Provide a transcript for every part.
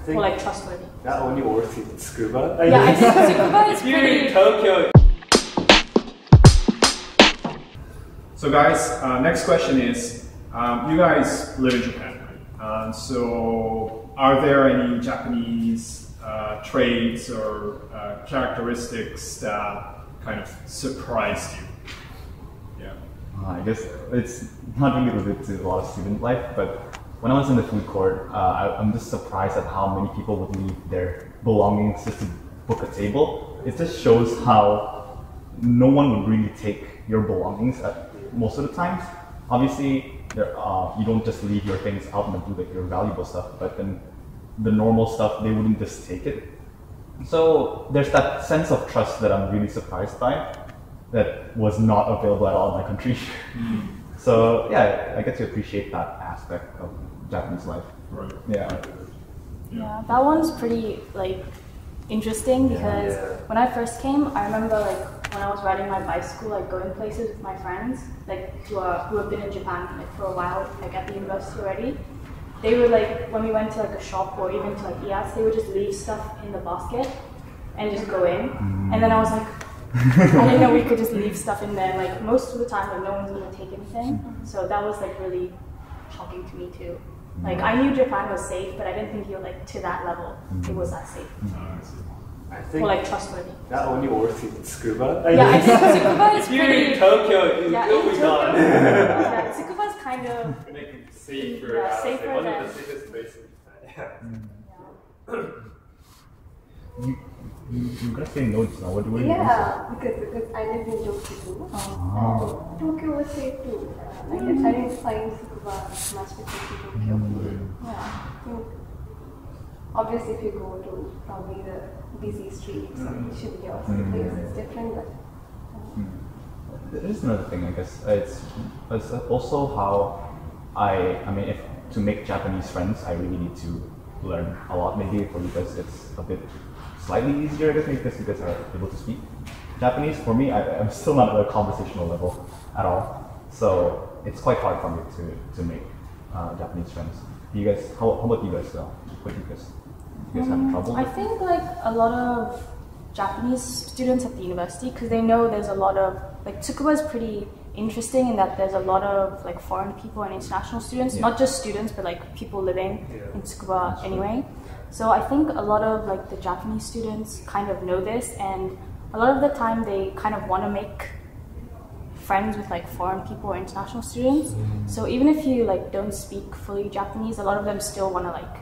or like trustworthy. That only works in Tsukuba. Yeah, I think Tsukuba is If you're in pretty... Tokyo. So guys, next question is, you guys live in Japan, right? So are there any Japanese traits or characteristics that kind of surprised you? Yeah. I guess it's not really related to a lot of student life, but when I was in the food court, I'm just surprised at how many people would leave their belongings just to book a table. It just shows how no one would really take your belongings at most of the times. Obviously, you don't just leave your things out and do like your valuable stuff, but then the normal stuff, they wouldn't just take it. So there's that sense of trust that I'm really surprised by that was not available at all in my country. So yeah, I get to appreciate that aspect of Japanese life. Right. Yeah, that one's pretty like interesting because when I first came, I remember like when I was riding my bicycle, like going places with my friends, like who have been in Japan like for a while, like at the university already. They would like when we went to like a shop or even to like IAS, they would just leave stuff in the basket and just go in. And then I was like, I didn't know we could just leave stuff in there. Like most of the time, like no one's gonna take anything. So that was like really shocking to me too. Like I knew Japan was safe, but I didn't think like to that level it was that safe. I think or like trustworthy. that only works in Tsukuba. Yeah, I think Tsukuba is if you're pretty... in Tokyo, it's yeah, going in Tokyo, on. yeah, Tsukuba's kind of... Make it safer. Yeah, safer one than... of the safest places. You guys say notes now. What do you because I live in Tokyo. Tokyo was safe too. I didn't find Tsukuba much different in Tokyo. Obviously, if you go to probably the busy streets or Shibuya or some place, it's different. But There is another thing, I guess. It's also how I mean, if to make Japanese friends, I really need to learn a lot. Maybe for you guys, it's a bit slightly easier, I guess, maybe because you guys are able to speak Japanese. For me, I'm still not at a conversational level at all, so it's quite hard for me to make Japanese friends. You guys, how about you guys though? What do you guys have trouble? I think like a lot of Japanese students at the university, because they know there's a lot of like Tsukuba is pretty interesting in that there's a lot of like foreign people and international students, not just students but like people living in Tsukuba anyway. So I think a lot of like the Japanese students kind of know this, and a lot of the time they kind of want to make friends with like foreign people or international students. So even if you like don't speak fully Japanese, a lot of them still want to like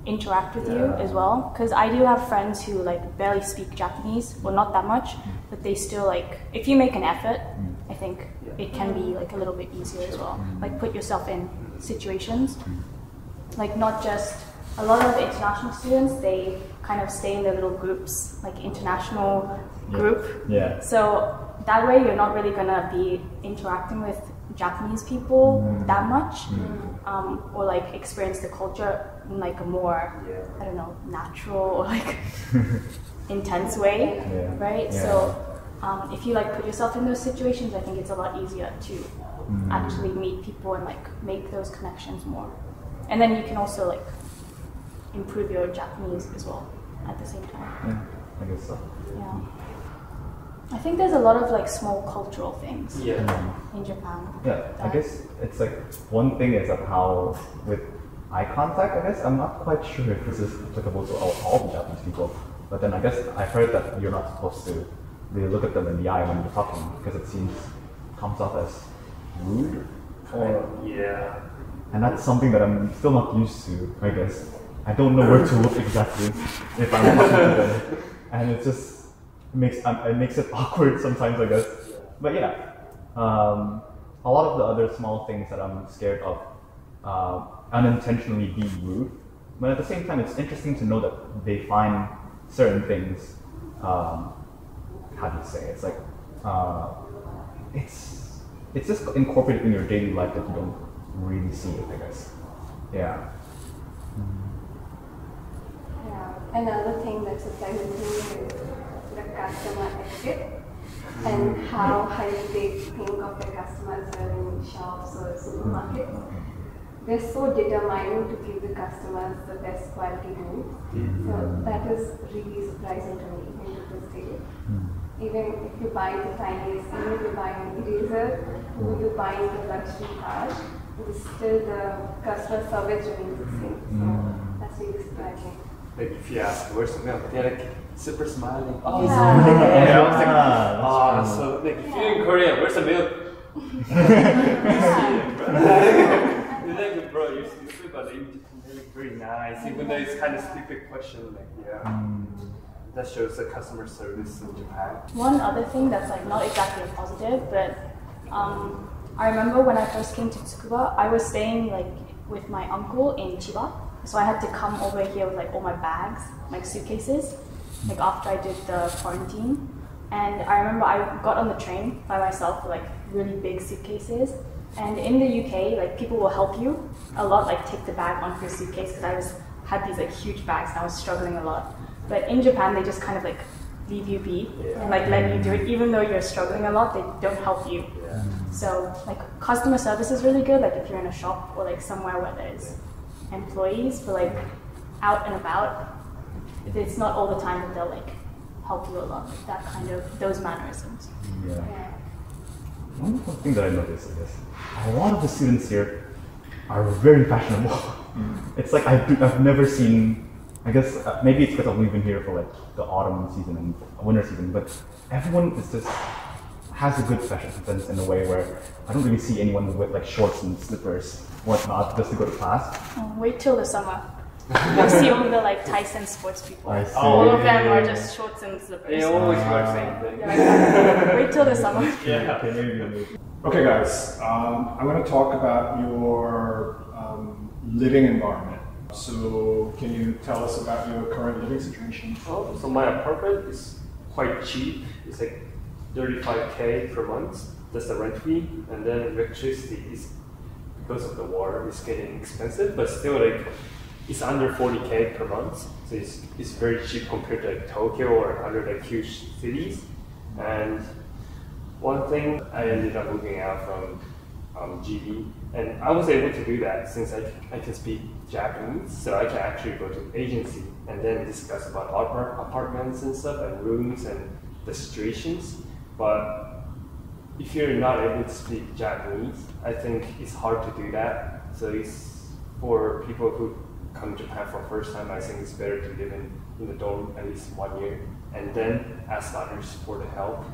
interact with you as well. Because I do have friends who like barely speak Japanese, well not that much, but they still like, if you make an effort, I think it can be like a little bit easier as well. Like put yourself in situations, like not just, a lot of international students, they kind of stay in their little groups, like international group. So that way you're not really gonna be interacting with Japanese people that much, or like experience the culture in like a more, I don't know, natural or like intense way, right? So if you like put yourself in those situations, I think it's a lot easier to actually meet people and like make those connections more. And then you can also like improve your Japanese as well at the same time. I guess so. I think there's a lot of like small cultural things in Japan. I guess it's like one thing is that how with eye contact, I guess I'm not quite sure if this is applicable to all the Japanese people, but then I guess I've heard that you're not supposed to really look at them in the eye when you're talking because it comes off as rude or and that's something that I'm still not used to, I guess. I don't know where to look exactly if I'm talking to them, and it just makes it awkward sometimes, I guess. But a lot of the other small things that I'm scared of unintentionally being rude, but at the same time it's interesting to know that they find certain things, how do you say, it's like it's just incorporated in your daily life that you don't really see it, I guess. Another thing that surprises me is the customer etiquette and how highly they think of their customers in shops or supermarkets. they're so determined to give the customers the best quality rooms. So that is really surprising to me in this day. Even if you buy the tiniest, even if you buy an eraser, or you buy the luxury card, still the customer service remains the same. So that's really surprising. Like if you ask where's the milk, they're like super smiling. Oh, Yeah. it's milk. Yeah, I was like, that's so like if you're in Korea, where's the milk? You're like, bro, you're stupid, but they're very nice. Even though it's kind of stupid question, like that shows the customer service in Japan. One other thing that's like not exactly a positive, but I remember when I first came to Tsukuba, I was staying like with my uncle in Chiba, so I had to come over here with like all my bags, like suitcases, like after I did the quarantine. And I remember I got on the train by myself with like really big suitcases. And in the UK, like people will help you a lot, like take the bag onto your suitcase because had these like huge bags and I was struggling a lot. But in Japan, they just kind of like leave you be and like let you do it, even though you're struggling a lot. They don't help you. So like customer service is really good. Like if you're in a shop or like somewhere where there's employees, but like out and about, it's not all the time that they'll like help you a lot. Like that kind of those mannerisms. One thing that I noticed is this: a lot of the students here are very fashionable. It's like I've never seen. I guess maybe it's because I've only been here for like the autumn season and winter season, but everyone is just has a good fashion sense in a way where I don't really see anyone with like shorts and slippers, whatnot, just to go to class. Wait till the summer. You'll see all the like Tyson sports people. I see. All of them are just shorts and slippers. They always wear the same thing. Yeah, exactly. Wait till the summer. Okay, maybe. Okay, guys, I'm going to talk about your living environment. So, can you tell us about your current living situation? Oh, so my apartment is quite cheap. It's like 35K per month. That's the rent fee, and then electricity is because of the war is getting expensive, but still like it's under 40K per month. So it's very cheap compared to like Tokyo or other like huge cities. And one thing I ended up moving out from GB, and I was able to do that since I can speak Japanese, so I can actually go to agency and then discuss about apartments and stuff and rooms and the situations. But if you're not able to speak Japanese, I think it's hard to do that. So it's for people who come to Japan for the first time, I think it's better to live in the dorm at least 1 year and then ask others for the help.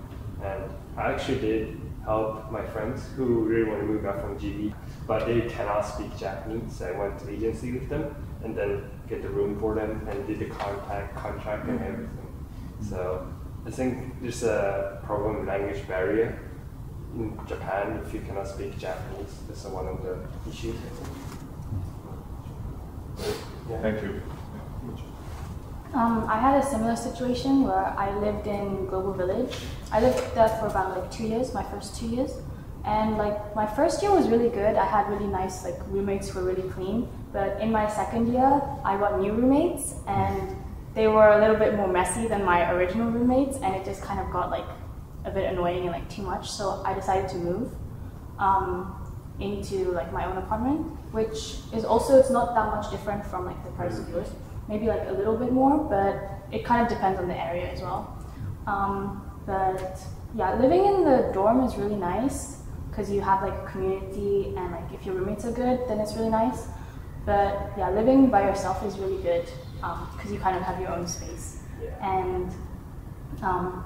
And I actually did help my friends who really want to move out from GB, but they cannot speak Japanese. So I went to agency with them and then get the room for them and did the contract and everything. So I think there's a problem with language barrier in Japan if you cannot speak Japanese. That's one of the issues, I think. Yeah. Thank you. I had a similar situation where I lived in Global Village. I lived there for about like 2 years, my first 2 years. And like my first year was really good. I had really nice like roommates who were really clean. But in my second year, I got new roommates and they were a little bit more messy than my original roommates, and it just kind of got like a bit annoying and like too much. So I decided to move into like my own apartment, which is also, it's not that much different from like the price of yours. Maybe like a little bit more, but it kind of depends on the area as well. But yeah, living in the dorm is really nice because you have like a community, and like if your roommates are good, then it's really nice. But yeah, living by yourself is really good because you kind of have your own space. And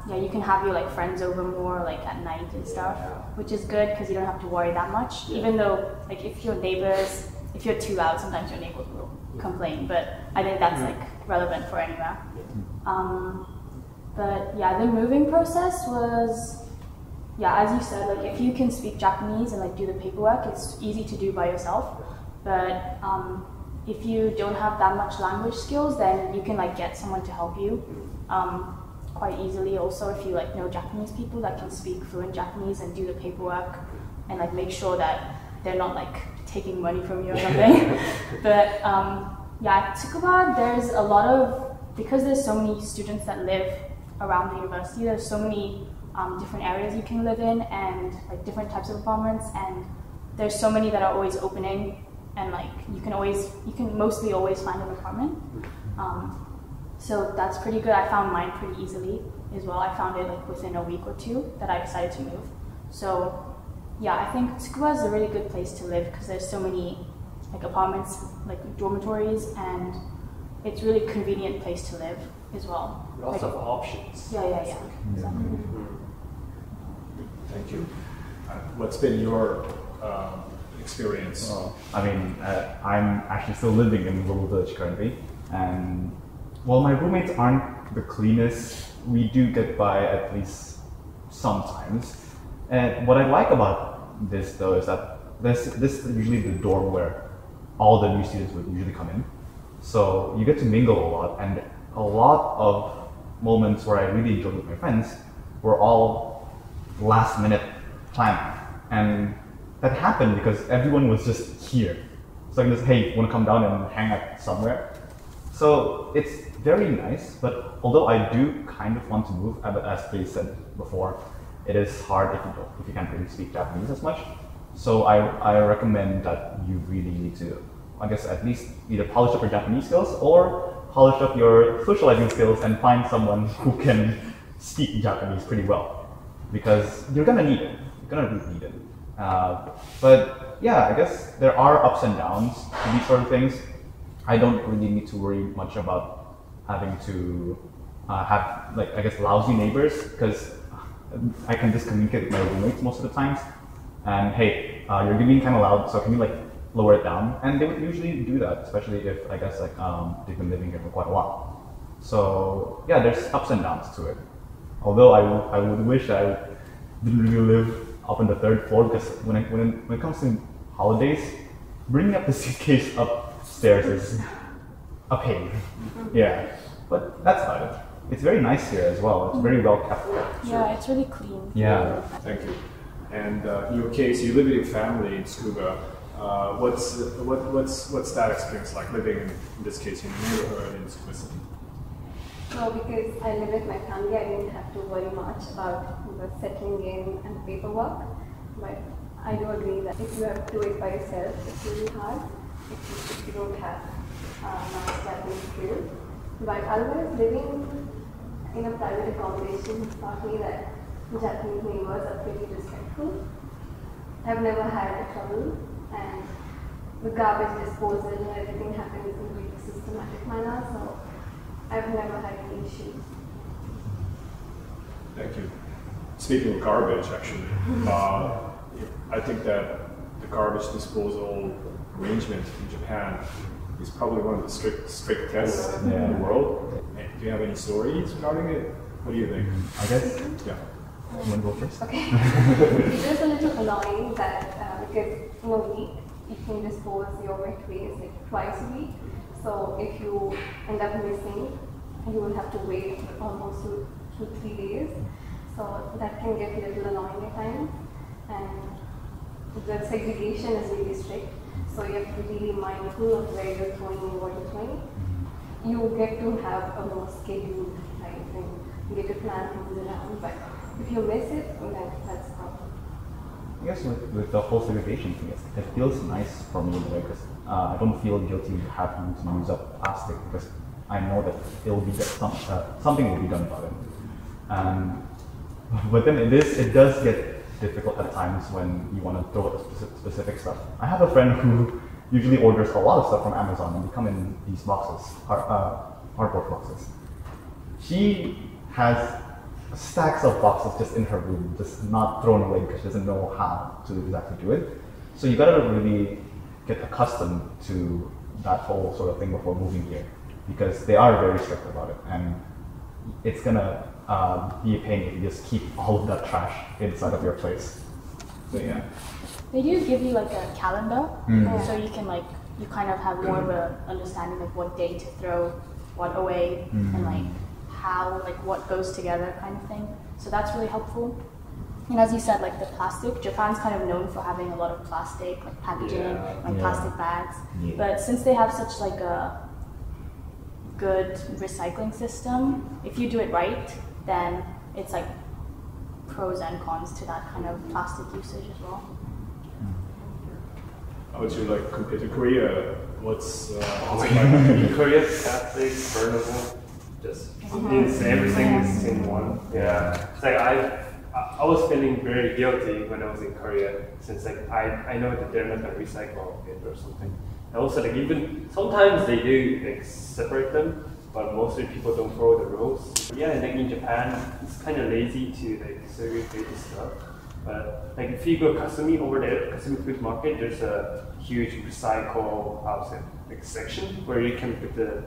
yeah, you can have your like friends over more like at night and stuff, which is good because you don't have to worry that much. Even though like if your neighbors, if you're too loud, sometimes your neighbors will complain, but I think that's like relevant for anywhere. But yeah, the moving process was, yeah, as you said, like if you can speak Japanese and like do the paperwork, it's easy to do by yourself. But if you don't have that much language skills, then you can like get someone to help you quite easily. Also, if you like know Japanese people that can speak fluent Japanese and do the paperwork and like make sure that they're not like taking money from you or something. But yeah, at Tsukuba, there's a lot of, because there's so many students that live around the university, there's so many different areas you can live in and like different types of apartments, and there's so many that are always opening and like you can mostly always find an apartment. So that's pretty good. I found mine pretty easily as well. I found it like within a week or two that I decided to move. So yeah, I think Tsukuba is a really good place to live because there's so many like apartments, like dormitories, and it's really convenient place to live as well. Lots of options. Yeah. Exactly. Thank you. What's been your experience? Well, I mean, I'm actually still living in Rural Village currently, and while my roommates aren't the cleanest, we do get by at least sometimes. And what I like about this though is that this is usually the dorm where all the new students would usually come in. So you get to mingle a lot, and a lot of moments where I really enjoyed with my friends were all last minute planning. And that happened because everyone was just here. So I can just, hey, want to come down and hang out somewhere? So it's very nice, but although I do kind of want to move, as Grace said before, it is hard if you can't really speak Japanese as much. So I recommend that you really need to, I guess, at least either polish up your Japanese skills or polish up your socializing skills and find someone who can speak Japanese pretty well, because you're gonna need it. You're gonna really need it. But yeah, I guess there are ups and downs to these sort of things. I don't really need to worry much about having to have, like, I guess, lousy neighbors, because I can just communicate with my roommates most of the times. And hey, you're being kind of loud, so can you like lower it down? And they would usually do that, especially if I guess like they've been living here for quite a while. So yeah, there's ups and downs to it. Although I would wish I didn't really live up on the third floor, because when it comes to holidays, bringing up the suitcase upstairs is a pain. Yeah, but that's about it. It's very nice here as well. It's very well kept. Yeah, it's really clean. Yeah. Thank you. And in your case, you live with your family in Tsukuba. What's that experience like, living in this case in a neighborhood in Tsukuba City? So because I live with my family, I didn't have to worry much about the settling in and paperwork. But I do agree that if you have to do it by yourself, it's really hard if you don't have much Japanese skills. But otherwise, living in a private accommodation taught me that Japanese neighbors are pretty respectful. I've never had a trouble, and the garbage disposal and everything happens in a really systematic manner, so I've never had any issues. Thank you. Speaking of garbage, actually, I think that the garbage disposal arrangement in Japan is probably one of the strictest in the world. Do you have any stories regarding it? What do you think? I guess. Yeah. You want to go first? Okay. It is a little annoying that because in a week you can dispose your wet waste like twice a week. So if you end up missing, you will have to wait almost 2 to 3 days. So that can get a little annoying at times. And the segregation is really strict. So you have to be really mindful of where you're throwing and what you're throwing. You get to have a more scheduled life and you get to plan things around. But if you miss it, then that's a problem. I guess with the whole segregation thing, it feels nice for me in a way, because I don't feel guilty having to use up plastic, because I know that something will be done about it. But then it does get difficult at times when you want to throw out specific stuff. I have a friend who usually orders a lot of stuff from Amazon, and they come in these boxes, cardboard boxes. She has stacks of boxes just in her room, just not thrown away because she doesn't know how to exactly do it. So you gotta really get accustomed to that whole sort of thing before moving here, because they are very strict about it, and it's gonna be a pain if you just keep all of that trash inside of your place. So yeah. They do give you like a calendar, so you can you kind of have more of an understanding of what day to throw what away and how what goes together kind of thing. So that's really helpful. And as you said, the plastic, Japan's kind of known for having a lot of plastic, packaging, plastic bags. Yeah. But since they have such a good recycling system, if you do it right, then it's pros and cons to that kind of plastic usage as well. How would you like compared to Korea? What's it like? In Korea, plastics, burnable, just means everything is in one. Yeah. It's like I was feeling very guilty when I was in Korea, since like I know that they're not gonna recycle it or something. And also like even sometimes they do like separate them, but mostly people don't follow the rules. Yeah, and like in Japan, it's kind of lazy to like segregate the stuff. But like if you go Kasumi over there, Kasumi Food Market, there's a huge recycle like section where you can put the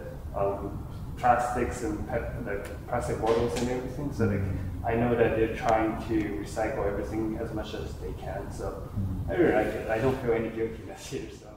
plastics and like plastic bottles and everything. So like I know that they're trying to recycle everything as much as they can. So I really like it. I don't feel any guiltiness here. So.